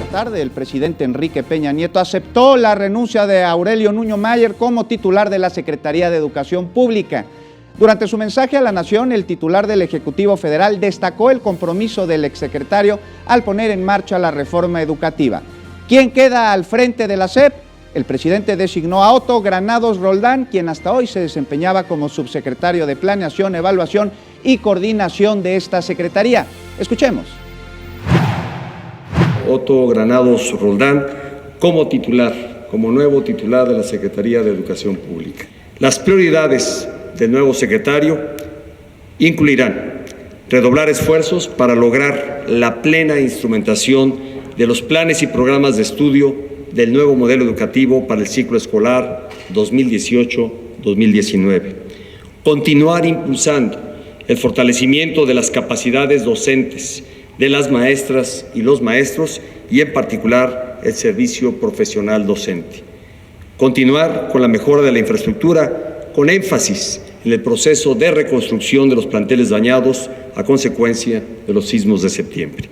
tarde, el presidente Enrique Peña Nieto aceptó la renuncia de Aurelio Nuño Mayer como titular de la Secretaría de Educación Pública. Durante su mensaje a la Nación, el titular del Ejecutivo Federal destacó el compromiso del exsecretario al poner en marcha la reforma educativa. ¿Quién queda al frente de la SEP? El presidente designó a Otto Granados Roldán, quien hasta hoy se desempeñaba como subsecretario de Planeación, Evaluación y Coordinación de esta secretaría. Escuchemos. Otto Granados Roldán como nuevo titular de la Secretaría de Educación Pública. Las prioridades del nuevo secretario incluirán redoblar esfuerzos para lograr la plena instrumentación de los planes y programas de estudio del nuevo modelo educativo para el ciclo escolar 2018-2019. Continuar impulsando el fortalecimiento de las capacidades docentes de las maestras y los maestros y en particular el servicio profesional docente. Continuar con la mejora de la infraestructura con énfasis en el proceso de reconstrucción de los planteles dañados a consecuencia de los sismos de septiembre.